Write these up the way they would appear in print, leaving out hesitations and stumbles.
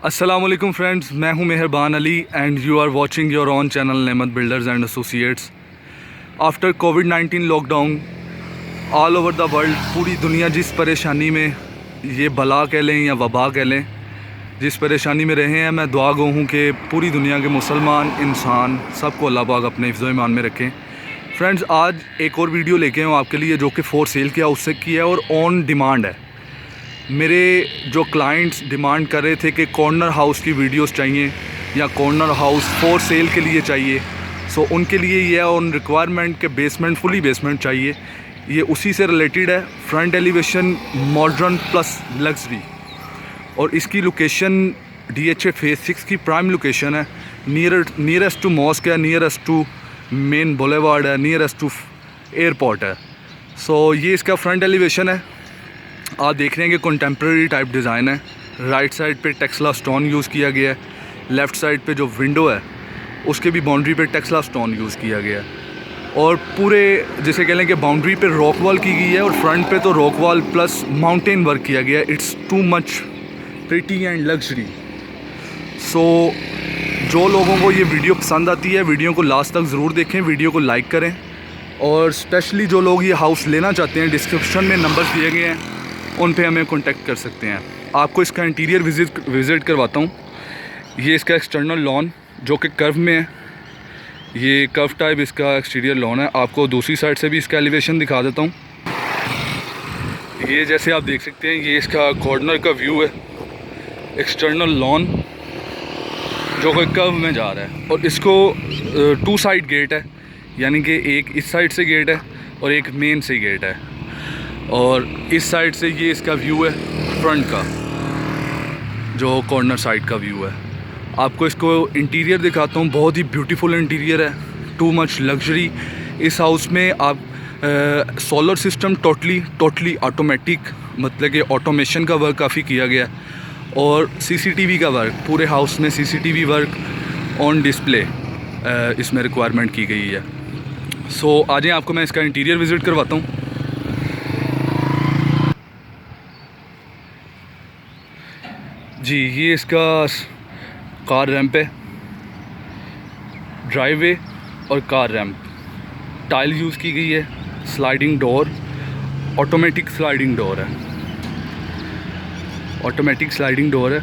अस्सलाम वालेकुम फ्रेंड्स, मैं हूं Mehrban Ali and you are watching your own channel Nemat builders and associates. After कोविड-19 lockdown all over the world, पूरी दुनिया जिस परेशानी में, ये बला कह लें या वबा कह लें, जिस परेशानी में रहे हैं, मैं दुआ गो हूँ कि पूरी दुनिया के मुसलमान इंसान सबको अल्लाह पाक अपने हिफ्ज़ ईमान में रखें। फ्रेंड्स, आज एक और वीडियो लेके आऊँ आपके लिए जो कि फॉर सेल के हाउस से की है और ऑन डिमांड है। मेरे जो क्लाइंट्स डिमांड कर रहे थे कि कॉर्नर हाउस की वीडियोस चाहिए या कॉर्नर हाउस फॉर सेल के लिए चाहिए, सो उनके लिए ये ऑन रिक्वायरमेंट के बेसमेंट, फुली बेसमेंट चाहिए। ये उसी से रिलेटेड है। Front elevation modern plus luxury, और इसकी लोकेशन DHA फेज़ 6 की प्राइम लोकेशन है। नियरेस्ट टू मॉस्क है, नियरेस्ट टू मेन बुलेवार्ड है, नियरेस्ट टू एयरपोर्ट है। सो ये इसका फ्रंट एलिवेशन है। आप देख रहे हैं कि कंटेम्प्रेरी टाइप डिज़ाइन है। राइट साइड पे टेक्सला स्टोन यूज़ किया गया है। लेफ़्ट साइड पे जो विंडो है उसके भी बाउंड्री पे टेक्सला स्टोन यूज़ किया गया है। और पूरे जैसे कह लें कि बाउंड्री पे रॉक वॉल की गई है और फ्रंट पे तो rock wall plus mountain work किया गया है। It's too much pretty and luxury. सो जो लोगों को ये वीडियो पसंद आती है, वीडियो को लास्ट तक ज़रूर देखें, वीडियो को लाइक करें। और स्पेशली जो लोग ये हाउस लेना चाहते हैं, डिस्क्रिप्शन में नंबर दिए गए हैं, उन पे हमें कांटेक्ट कर सकते हैं। आपको इसका इंटीरियर विज़िट करवाता हूँ। ये इसका एक्सटर्नल लॉन जो कि कर्व में है, ये कर्व टाइप इसका एक्सटीरियर लॉन है। आपको दूसरी साइड से भी इसका एलिवेशन दिखा देता हूँ। ये जैसे आप देख सकते हैं, ये इसका कॉर्नर का व्यू है। एक्सटर्नल लॉन जो कि कर्व में जा रहा है, और इसको 2 साइड गेट है, यानी कि एक इस साइड से गेट है और एक मेन से गेट है। और इस साइड से ये इसका व्यू है फ्रंट का, जो कॉर्नर साइड का व्यू है। आपको इसको इंटीरियर दिखाता हूँ। बहुत ही ब्यूटीफुल इंटीरियर है, टू मच लग्जरी। इस हाउस में आप सोलर सिस्टम टोटली ऑटोमेटिक, मतलब कि ऑटोमेशन का वर्क काफ़ी किया गया है। और CCTV का वर्क, पूरे हाउस में CCTV वर्क ऑन डिस्प्ले इसमें रिक्वायरमेंट की गई है। सो आ जाएं, आपको मैं इसका इंटीरियर विज़िट करवाता हूँ। जी, ये इसका कार रैंप है, ड्राइवे और कार रैंप, टाइल यूज़ की गई है। Sliding door, automatic sliding door है, ऑटोमेटिक स्लाइडिंग डोर है।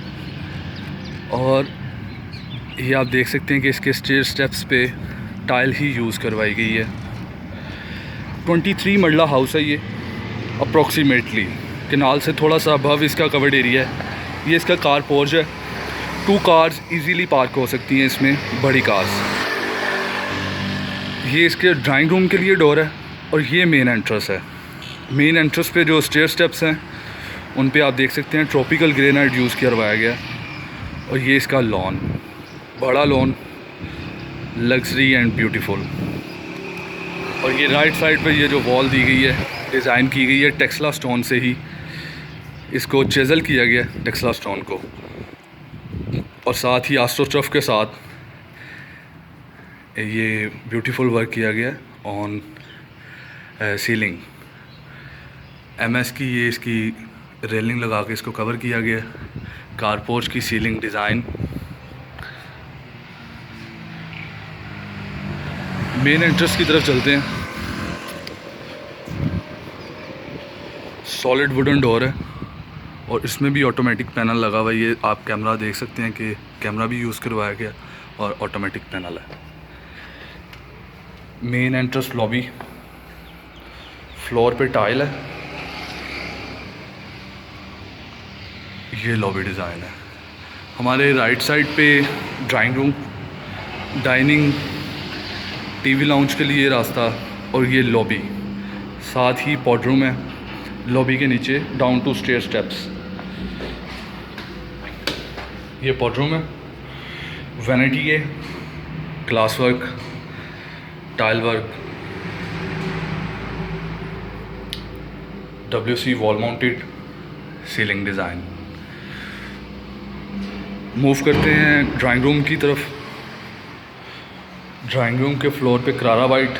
और ये आप देख सकते हैं कि इसके स्टेयर स्टेप्स पे टाइल ही यूज़ करवाई गई है। 23 मरला हाउस है ये अप्रॉक्सीमेटली। कैनाल से थोड़ा सा अबव इसका कवर्ड एरिया है। ये इसका कार पोर्च है। 2 कार्स इजीली पार्क हो सकती हैं इसमें, बड़ी कार्स। ये इसके ड्राइंग रूम के लिए डोर है, और ये मेन एंट्रेंस है। मेन एंट्रेंस पे जो स्टेयर स्टेप्स हैं उन पे आप देख सकते हैं ट्रॉपिकल ग्रेनाइट यूज़ करवाया गया। और ये इसका लॉन, बड़ा लॉन, लग्जरी एंड ब्यूटीफुल। और ये राइट साइड पे ये जो वॉल दी गई है, डिज़ाइन की गई है टेक्सला स्टोन से ही, इसको चेज़ल किया गया टेक्सला स्टोन को, और साथ ही आस्ट्रोटर्फ के साथ ये ब्यूटीफुल वर्क किया गया ऑन सीलिंग। MS की ये इसकी रेलिंग लगा के इसको कवर किया गया। कार पोर्च की सीलिंग डिज़ाइन। मेन एंट्रेंस की तरफ चलते हैं। सॉलिड वुडन डोर है, और इसमें भी ऑटोमेटिक पैनल लगा हुआ है। ये आप कैमरा देख सकते हैं कि कैमरा भी यूज़ करवाया गया, और ऑटोमेटिक पैनल है। मेन एंट्रेंस लॉबी, फ्लोर पे टाइल है। ये लॉबी डिज़ाइन है। हमारे राइट साइड पे drawing room, dining, TV lounge के लिए रास्ता, और ये लॉबी, साथ ही पॉड रूम है। लॉबी के नीचे डाउन टू स्टेयर स्टेप्स, ये पॉड रूम है। वैनिटी है, glass work, tile work, WC wall mounted ceiling design. Move करते हैं ड्राइंग रूम की तरफ। ड्राइंग रूम के फ्लोर पे Carrara white,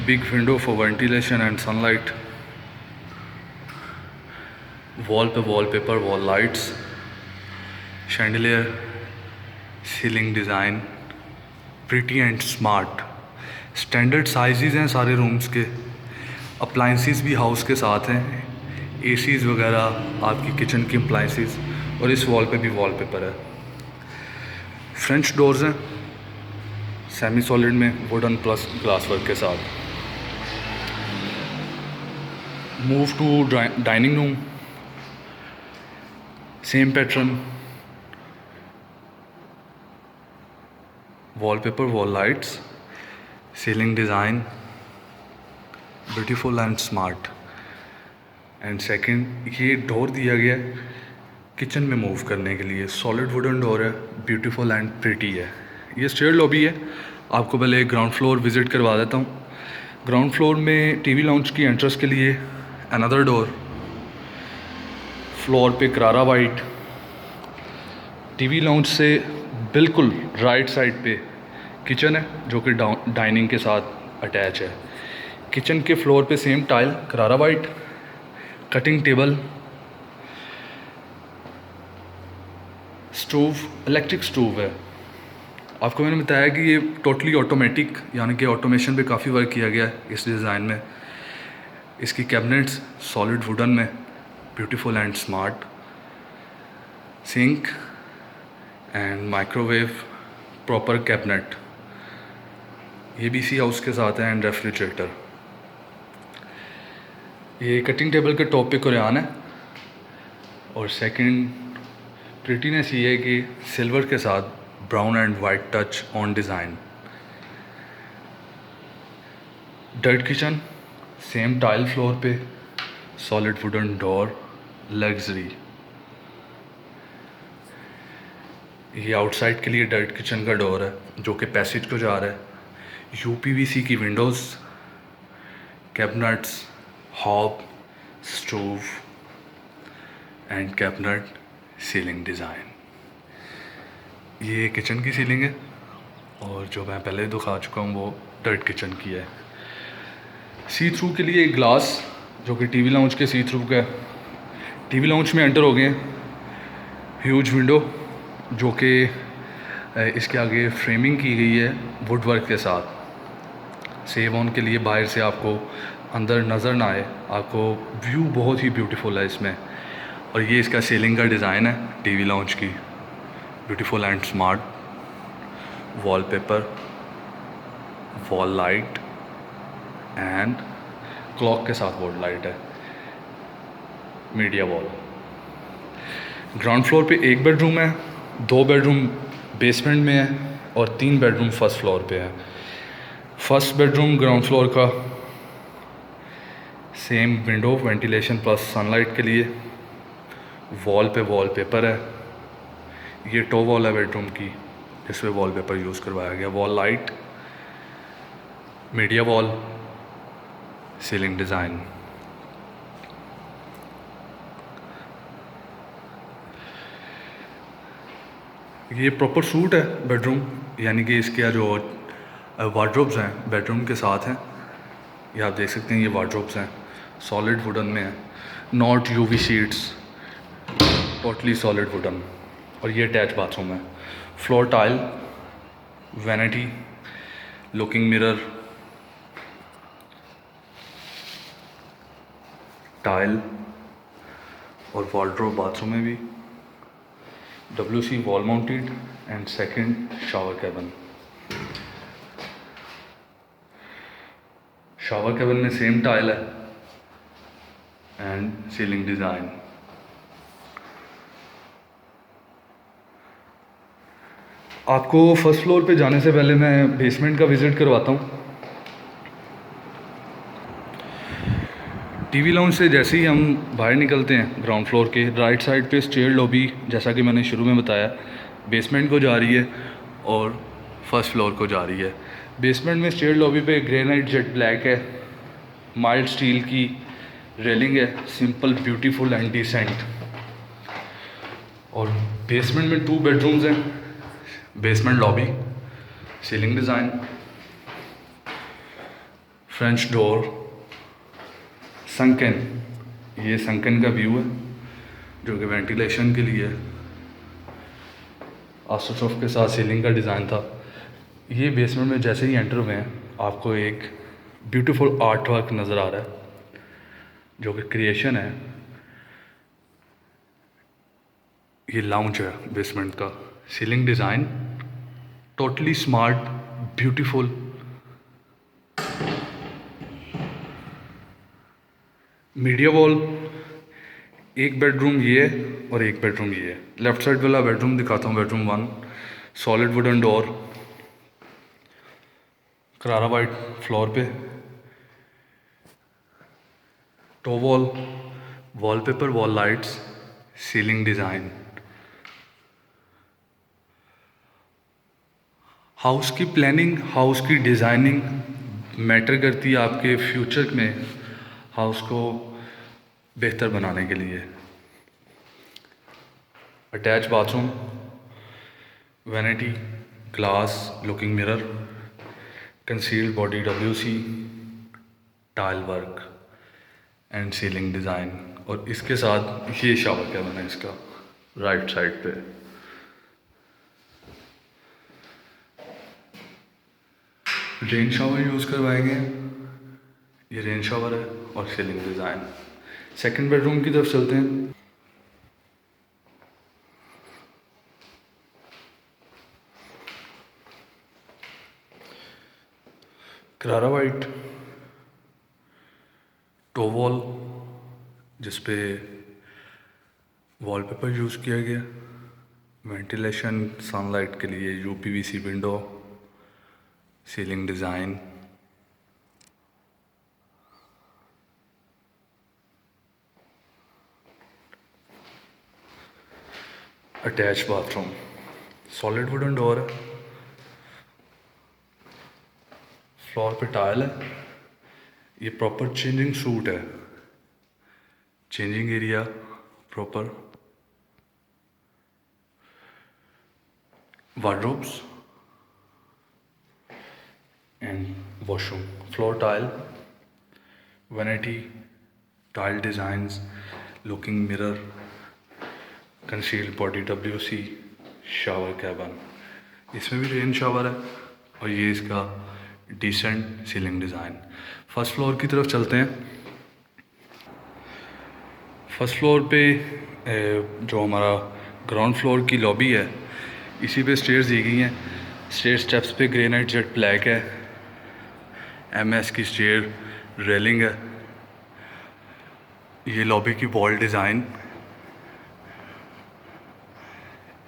big window for ventilation and sunlight. Wall पे wallpaper, wall lights, chandelier, ceiling design pretty and smart, standard size हैं सारे rooms के, अप्लाइंसेस भी हाउस के साथ हैं, एसीज़ वगैरह, आपकी किचन की अप्लाइंसेस, और इस वॉल पे भी वॉलपेपर है। फ्रेंच डोर्स हैं सेमी सॉलिड में वुडन प्लस ग्लास वर्क के साथ। Move to dining room, same pattern, wallpaper, wall lights, ceiling design beautiful and smart. And second, ये डोर दिया गया है किचन में मूव करने के लिए, सॉलिड वुडन डोर है, ब्यूटीफुल एंड प्रिटी है। ये स्टेयर लॉबी है। आपको पहले ग्राउंड फ्लोर विज़िट करवा देता हूँ। ग्राउंड फ्लोर में टीवी लाउंज की एंट्रेंस के लिए अनदर डोर, फ्लोर पे करारा वाइट। टीवी लाउंज से बिल्कुल राइट साइड पे किचन है जो कि डाइनिंग के साथ अटैच है। किचन के फ्लोर पे सेम टाइल करारा white, cutting table, stove electric stove है। आपको मैंने बताया कि ये टोटली ऑटोमेटिक, यानी कि ऑटोमेशन पे काफ़ी वर्क किया गया है इस डिज़ाइन में। इसकी कैबिनेट्स सॉलिड वुडन में beautiful and smart, sink and microwave proper cabinet, ये भी सी हाउस के साथ है, एंड रेफ्रिजरेटर। ये कटिंग टेबल के टॉप पे कुरान है। और सेकंड प्रिटीनेस ये है कि सिल्वर के साथ brown and white touch on design. Dirt kitchen, same tile floor पे, सॉलिड वुडन डोर, लग्जरी। ये आउटसाइड के लिए डर्ट किचन का डोर है जो कि पैसेज को जा रहा है। यूपीवीसी की Windows, cabinets, hob, stove and cabinet, ceiling design. ये किचन की सीलिंग है और जो मैं पहले दिखा चुका हूँ वो डर्ट किचन की है। सी थ्रू के लिए ग्लास जो कि टीवी लाउंज के सी थ्रू का है। टीवी लाउंज में एंटर हो गए, ह्यूज विंडो जो कि इसके आगे फ्रेमिंग की गई है वुड वर्क के साथ, सेव ऑन के लिए बाहर से आपको अंदर नज़र ना आए, आपको व्यू बहुत ही ब्यूटीफुल है इसमें। और ये इसका सीलिंग का डिज़ाइन है टीवी लाउंज की, beautiful and smart, wallpaper, wall light and clock के साथ वॉल लाइट है, मीडिया वॉल। ग्राउंड फ्लोर पे एक बेडरूम है, 2 बेडरूम बेसमेंट में है और 3 बेडरूम फर्स्ट फ्लोर पे है। फर्स्ट बेडरूम ग्राउंड फ्लोर का same window, ventilation plus sunlight के लिए, वॉल पे वॉलपेपर है। ये टो वॉल है बेडरूम की जिसमें वॉलपेपर यूज़ करवाया गया, wall light, media wall, ceiling design. ये प्रॉपर सूट है बेडरूम, यानी कि इसके जो वार्डरोब्स हैं बेडरूम के साथ हैं। ये आप देख सकते हैं, ये वार्डरोब्स हैं, सॉलिड वुडन में है, not UV sheets, totally solid wooden. और ये अटैच बाथरूम है। Floor tile, vanity, looking mirror, tile और वार्डरोब बाथरूम में भी, WC wall mounted and second shower cabin. Shower cabin में सेम टाइल है एंड सीलिंग डिज़ाइन। आपको फर्स्ट फ्लोर पे जाने से पहले मैं बेसमेंट का विज़िट करवाता हूँ। टीवी लाउंज से जैसे ही हम बाहर निकलते हैं ग्राउंड फ्लोर के राइट साइड पे स्टेयर लॉबी, जैसा कि मैंने शुरू में बताया, बेसमेंट को जा रही है और फर्स्ट फ्लोर को जा रही है। बेसमेंट में स्टेयर लॉबी पे ग्रेनाइट जेट ब्लैक है, माइल्ड स्टील की रेलिंग है, सिंपल ब्यूटीफुल एंड डिसेंट। और बेसमेंट में 2 बेडरूम्स हैं, basement lobby, ceiling design, French door, sunken, ये संकन का व्यू है जो कि वेंटिलेशन के लिए है। आस्ट्रोटर्फ के साथ सीलिंग का डिज़ाइन था। ये बेसमेंट में जैसे ही एंटर हुए हैं आपको एक ब्यूटीफुल आर्ट वर्क नज़र आ रहा है जो कि क्रिएशन है। ये लाउंज है बेसमेंट का। Ceiling design totally smart, beautiful. Media wall, एक बेडरूम ये है और एक बेडरूम ये है। लेफ्ट साइड वाला बेडरूम दिखाता हूँ, बेडरूम 1। सॉलिड वुडन डोर, करारा वाइट फ्लोर पे, top wall, wallpaper, wall lights, ceiling design. House की प्लानिंग, हाउस की डिज़ाइनिंग मैटर करती है आपके फ्यूचर में हाउस को बेहतर बनाने के लिए। Attach bathroom, vanity, glass looking mirror, concealed body WC, tile work and ceiling design. और इसके साथ ये शावर कैबिन है इसका राइट साइड पे। रेन शावर यूज़ करवाएंगे, ये रेन शावर है और सीलिंग डिज़ाइन। सेकंड बेडरूम की तरफ चलते हैं। करारा वाइट टॉप वॉल जिसपे वॉलपेपर यूज़ किया गया, वेंटिलेशन सनलाइट के लिए UPVC window, ceiling design. Attach bathroom, solid wooden door है, फ्लोर पे टाइल है। ये प्रॉपर चेंजिंग सूट है, changing area proper, wardrobes and washroom, floor tile, vanity, tile designs, looking mirror, concealed body WC, shower cabin. इसमें भी rain shower है और ये इसका decent ceiling design. First floor की तरफ चलते हैं। फर्स्ट फ्लोर पे जो हमारा ग्राउंड फ्लोर की लॉबी है, इसी पे स्टेयर्स दी गई हैं। स्टेयर स्टेप्स पे ग्रेनाइट जेट ब्लैक है, MS की स्टेयर रेलिंग है। ये लॉबी की wall design,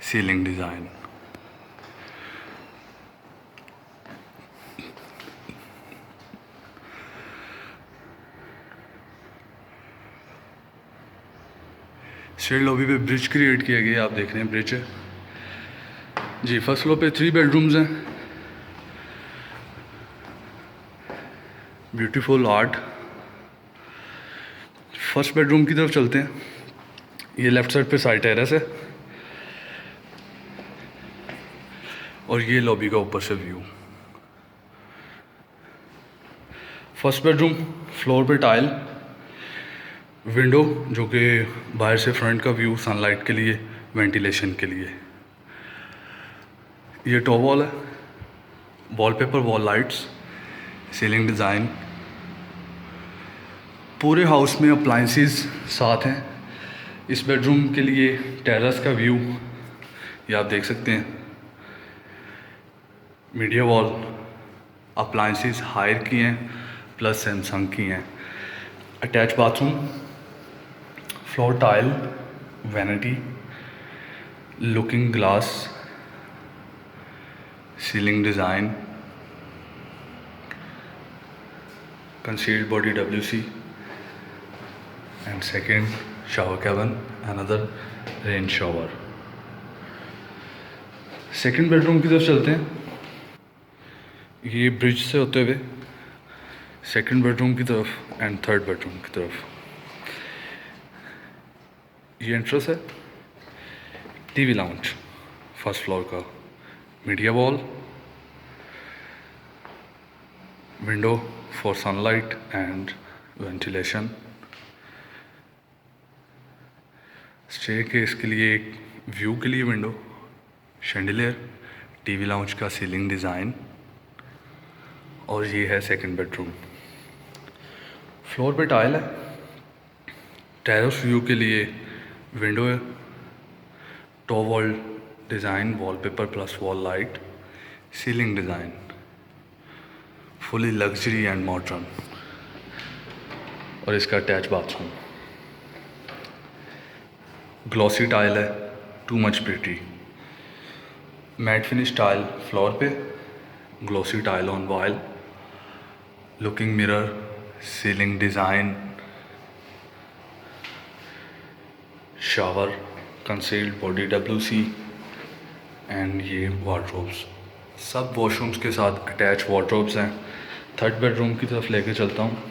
ceiling design. Stair lobby पे ब्रिज क्रिएट किया गया, आप देख रहे हैं ब्रिज है जी। फर्स्ट फ्लोर पे 3 बेडरूम्स हैं, ब्यूटीफुल आर्ट। फर्स्ट बेडरूम की तरफ चलते हैं। ये लेफ़्ट साइड पे साइड टेरेस है और ये लॉबी का ऊपर से व्यू। फर्स्ट बेडरूम, फ्लोर पे टाइल, विंडो जो कि बाहर से फ्रंट का व्यू सनलाइट के लिए, वेंटिलेशन के लिए। ये टॉप वॉल है, wallpaper, wall lights, ceiling design. पूरे हाउस में अप्लाइंसेस साथ हैं। इस बेडरूम के लिए टेरेस का व्यू ये आप देख सकते हैं। मीडिया वॉल, अप्लाइंसेस हायर की हैं प्लस सैमसंग की हैं। Attach bathroom, floor tile, vanity, looking glass, ceiling design, concealed body WC and second shower cabin, another rain shower. Second bedroom की तरफ चलते हैं। ये ब्रिज से होते हुए सेकेंड बेडरूम की तरफ एंड थर्ड बेडरूम की तरफ। ये एंट्रेंस है, TV लाउंज फर्स्ट फ्लोर का, media wall, window for sunlight and ventilation. Staircase के लिए एक व्यू के लिए विंडो, शैंडिलियर, टीवी लाउंज का सीलिंग डिज़ाइन, और ये है सेकंड बेडरूम। फ्लोर पे टाइल है, टेरेस व्यू के लिए विंडो है, top wall design, wallpaper plus wall light, ceiling design, fully luxury and modern, और इसका अटैच बाथरूम। ग्लॉसी टाइल है, to much pretty. Matte finish tile floor पे, glossy tile on wall, looking mirror, ceiling design, shower, concealed body WC, and ये wardrobes. सब washrooms के साथ attach wardrobes हैं। Third bedroom की तरफ लेके चलता हूँ।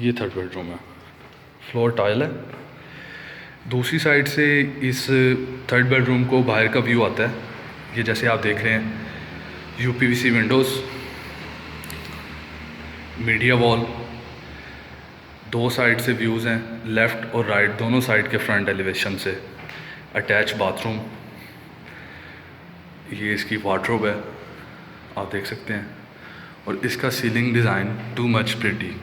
ये थर्ड बेडरूम है, फ्लोर टाइल है। दूसरी साइड से इस थर्ड बेडरूम को बाहर का व्यू आता है। ये जैसे आप देख रहे हैं, UPVC विंडोज़, मीडिया वॉल, दो साइड से व्यूज़ हैं, लेफ़्ट और राइट दोनों साइड के फ्रंट एलिवेशन से। अटैच बाथरूम, ये इसकी वार्डरोब है, आप देख सकते हैं, और इसका ceiling design to much pretty.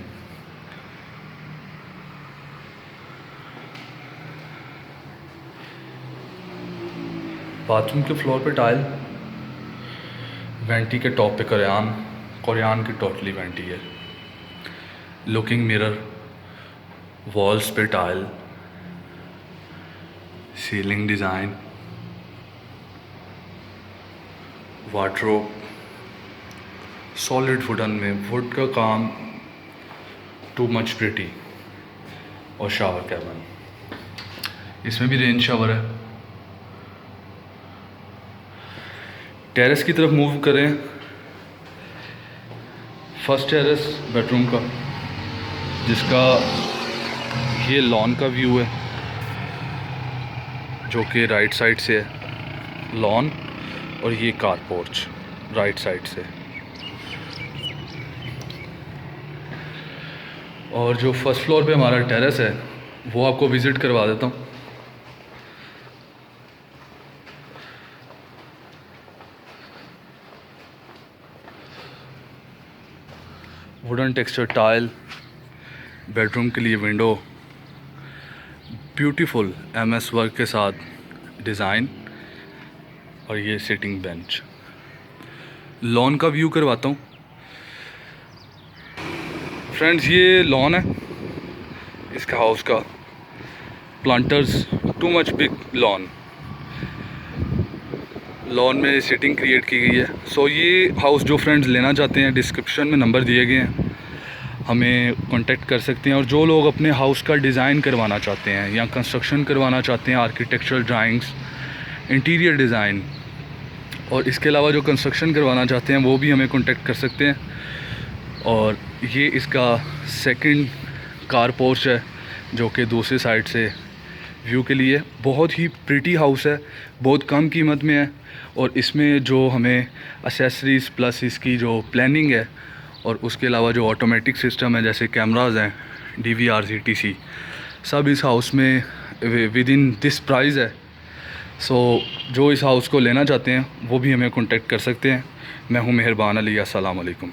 Bathroom के फ्लोर पे टाइल, वेंटी के टॉप पे कुरियान की टोटली वेंटी है। लुकिंग मिरर, वॉल्स पे tile, ceiling design, wardrobe solid wooden में, वुड का काम, टू मच प्रिटी, और शावर कैबिन। इसमें भी रेन शावर है। टेरेस की तरफ मूव करें। फर्स्ट टेरेस बेडरूम का, जिसका ये लॉन का व्यू है, जो कि राइट साइड से है लॉन, और ये कार पोर्च राइट साइड से। और जो फर्स्ट फ्लोर पे हमारा टेरेस है वो आपको विज़िट करवा देता हूँ। वुडन टेक्सचर टाइल, बेडरूम के लिए विंडो, ब्यूटीफुल MS वर्क के साथ डिज़ाइन, और ये सिटिंग बेंच। लॉन का व्यू करवाता हूँ। फ्रेंड्स, ये लॉन है इसका हाउस का, planters, too much big lawn में सिटिंग क्रिएट की गई है। सो ये हाउस जो फ्रेंड्स लेना चाहते हैं, डिस्क्रिप्शन में नंबर दिए गए हैं, हमें कांटेक्ट कर सकते हैं। और जो लोग अपने हाउस का डिज़ाइन करवाना चाहते हैं या कंस्ट्रक्शन करवाना चाहते हैं, आर्किटेक्चरल ड्राइंग्स, इंटीरियर डिज़ाइन, और इसके अलावा जो कंस्ट्रक्शन करवाना चाहते हैं वो भी हमें कांटेक्ट कर सकते हैं। और ये इसका सेकंड कार पोर्च है, जो कि दूसरी साइड से व्यू के लिए। बहुत ही प्रिटी हाउस है, बहुत कम कीमत में है, और इसमें जो हमें एसेसरीज़ प्लस इसकी जो प्लानिंग है, और उसके अलावा जो ऑटोमेटिक सिस्टम है जैसे कैमराज़ हैं, DVR ETC, सब इस हाउस में विद इन दिस प्राइस है। सो जो इस हाउस को लेना चाहते हैं वो भी हमें कांटेक्ट कर सकते हैं। मैं हूं मेहरबान अली। अस्सलाम वालेकुम।